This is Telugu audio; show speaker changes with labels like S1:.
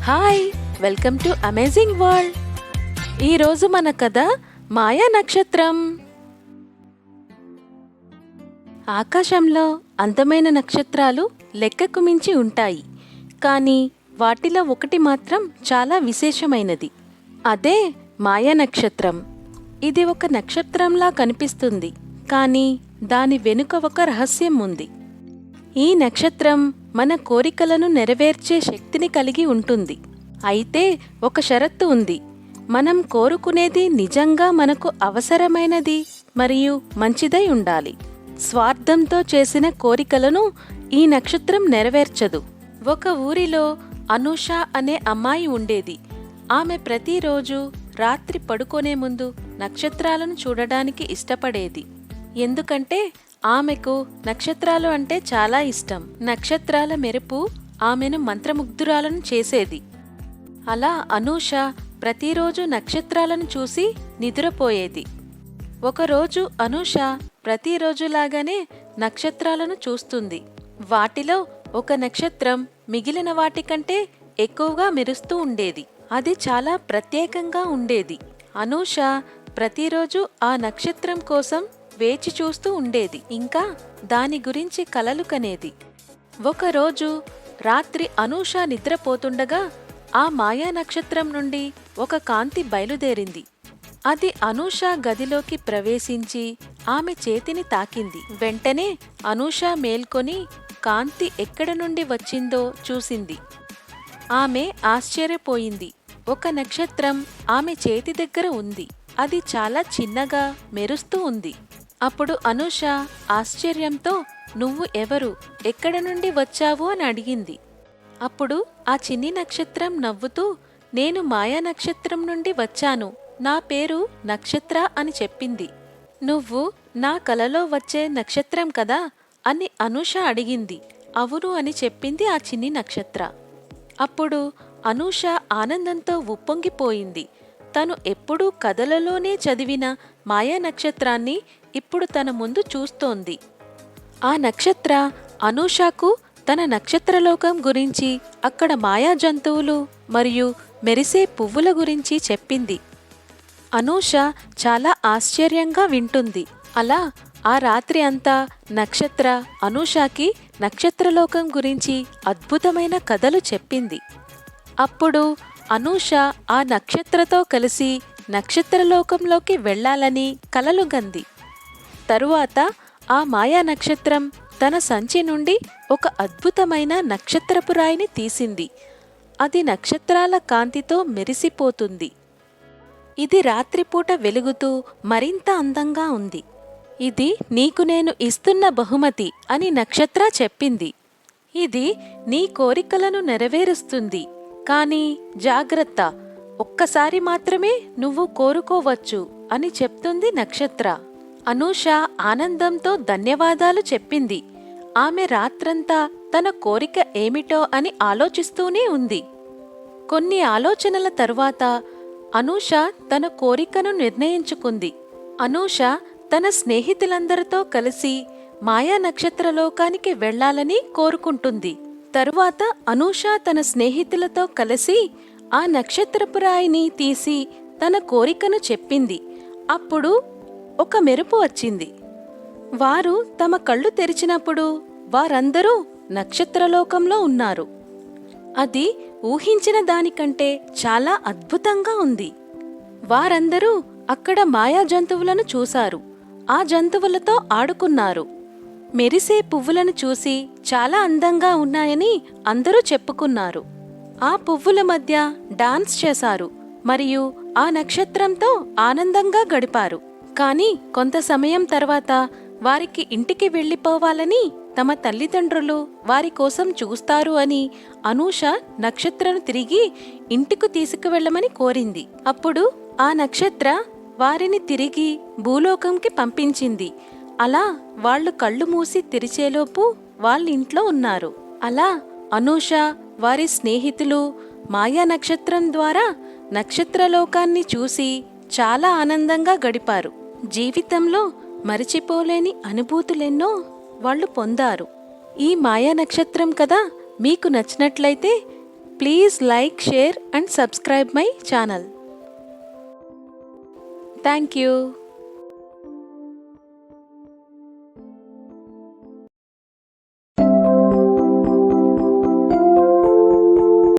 S1: Hi, welcome to amazing world. ఈరోజు మన కథ మాయా నక్షత్రం. ఆకాశంలో అందమైన నక్షత్రాలు లెక్కకు మించి ఉంటాయి. కానీ వాటిలో ఒకటి మాత్రం చాలా విశేషమైనది. అదే మాయా నక్షత్రం. ఇది ఒక నక్షత్రంలా కనిపిస్తుంది, కానీ దాని వెనుక ఒక రహస్యం ఉంది. ఈ నక్షత్రం మన కోరికలను నెరవేర్చే శక్తిని కలిగి ఉంటుంది. అయితే ఒక షరత్తు ఉంది. మనం కోరుకునేది నిజంగా మనకు అవసరమైనది మరియు మంచిదై ఉండాలి. స్వార్థంతో చేసిన కోరికలను ఈ నక్షత్రం నెరవేర్చదు. ఒక ఊరిలో అనూష అనే అమ్మాయి ఉండేది. ఆమె ప్రతిరోజు రాత్రి పడుకునే ముందు నక్షత్రాలను చూడడానికి ఇష్టపడేది. ఎందుకంటే ఆమెకు నక్షత్రాలు అంటే చాలా ఇష్టం. నక్షత్రాల మెరుపు ఆమెను మంత్రముగ్ధురాలను చేసేది. అలా అనూష ప్రతిరోజు నక్షత్రాలను చూసి నిద్రపోయేది. ఒకరోజు అనూష ప్రతిరోజులాగానే నక్షత్రాలను చూస్తుంది. వాటిలో ఒక నక్షత్రం మిగిలిన వాటికంటే ఎక్కువగా మెరుస్తూ ఉండేది. అది చాలా ప్రత్యేకంగా ఉండేది. అనూష ప్రతిరోజు ఆ నక్షత్రం కోసం వేచి చూస్తూ ఉండేది. ఇంకా దాని గురించి కలలు కనేది. ఒకరోజు రాత్రి అనూష నిద్రపోతుండగా ఆ మాయా నక్షత్రం నుండి ఒక కాంతి బయలుదేరింది. అది అనూష గదిలోకి ప్రవేశించి ఆమె చేతిని తాకింది. వెంటనే అనూష మేల్కొని కాంతి ఎక్కడ నుండి వచ్చిందో చూసింది. ఆమె ఆశ్చర్యపోయింది. ఒక నక్షత్రం ఆమె చేతి దగ్గర ఉంది. అది చాలా చిన్నగా మెరుస్తూ ఉంది. అప్పుడు అనూష ఆశ్చర్యంతో, "నువ్వు ఎవరు? ఎక్కడ నుండి వచ్చావు?" అని అడిగింది. అప్పుడు ఆ చిన్ని నక్షత్రం నవ్వుతూ, "నేను మాయా నక్షత్రం నుండి వచ్చాను. నా పేరు నక్షత్ర" అని చెప్పింది. "నువ్వు నా కలలో వచ్చే నక్షత్రం కదా?" అని అనూష అడిగింది. "అవును" అని చెప్పింది ఆ చిన్ని నక్షత్ర. అప్పుడు అనూష ఆనందంతో ఉప్పొంగిపోయింది. తను ఎప్పుడూ కథలలోనే చదివిన మాయా నక్షత్రాన్ని ఇప్పుడు తన ముందు చూస్తోంది. ఆ నక్షత్ర అనూషకు తన నక్షత్రలోకం గురించి, అక్కడ మాయా జంతువులు మరియు మెరిసే పువ్వుల గురించి చెప్పింది. అనూష చాలా ఆశ్చర్యంగా వింటుంది. అలా ఆ రాత్రి అంతా నక్షత్ర అనూషకి నక్షత్రలోకం గురించి అద్భుతమైన కథలు చెప్పింది. అప్పుడు అనూష ఆ నక్షత్రతో కలిసి నక్షత్రలోకంలోకి వెళ్లాలని కలలుగంది. తరువాత ఆ మాయా నక్షత్రం తన సంచి నుండి ఒక అద్భుతమైన నక్షత్రపు రాయిని తీసింది. అది నక్షత్రాల కాంతితో మెరిసిపోతుంది. ఇది రాత్రిపూట వెలుగుతూ మరింత అందంగా ఉంది. "ఇది నీకు నేను ఇస్తున్న బహుమతి" అని నక్షత్ర చెప్పింది. "ఇది నీ కోరికలను నెరవేరుస్తుంది. కానీ జాగ్రత్త, ఒక్కసారి మాత్రమే నువ్వు కోరుకోవచ్చు" అని చెప్తుంది నక్షత్ర. అనూష ఆనందంతో ధన్యవాదాలు చెప్పింది. ఆమె రాత్రంతా తన కోరిక ఏమిటో అని ఆలోచిస్తూనే ఉంది. కొన్ని ఆలోచనల తరువాత అనూష తన కోరికను నిర్ణయించుకుంది. అనూష తన స్నేహితులందరితో కలిసి మాయా నక్షత్రలోకానికి వెళ్లాలని కోరుకుంటుంది. తరువాత అనూష తన స్నేహితులతో కలిసి ఆ నక్షత్రపు రాయిని తీసి తన కోరికను చెప్పింది. అప్పుడు ఒక మెరుపు వచ్చింది. వారు తమ కళ్ళు తెరిచినప్పుడు వారందరూ నక్షత్రలోకంలో ఉన్నారు. అది ఊహించిన దానికంటే చాలా అద్భుతంగా ఉంది. వారందరూ అక్కడ మాయా జంతువులను చూశారు. ఆ జంతువులతో ఆడుకున్నారు. మెరిసే పువ్వులను చూసి చాలా అందంగా ఉన్నాయని అందరూ చెప్పుకున్నారు. ఆ పువ్వుల మధ్య డాన్స్ చేశారు మరియు ఆ నక్షత్రంతో ఆనందంగా గడిపారు. కానీ కొంత సమయం తర్వాత వారికి ఇంటికి వెళ్ళిపోవాలని, తమ తల్లిదండ్రులు వారి కోసం చూస్తారు అని అనూష నక్షత్రను తిరిగి ఇంటికి తీసుకువెళ్లమని కోరింది. అప్పుడు ఆ నక్షత్ర వారిని తిరిగి భూలోకంకి పంపించింది. అలా వాళ్లు కళ్ళు మూసి తెరిచేలోపు వాళ్ళింట్లో ఉన్నారు. అలా అనూష, వారి స్నేహితులు మాయా నక్షత్రం ద్వారా నక్షత్రలోకాన్ని చూసి చాలా ఆనందంగా గడిపారు. జీవితంలో మరిచిపోలేని అనుభూతులెన్నో వాళ్ళు పొందారు. ఈ మాయా నక్షత్రం కదా మీకు నచ్చినట్లయితే please like, share and subscribe my channel. Thank you.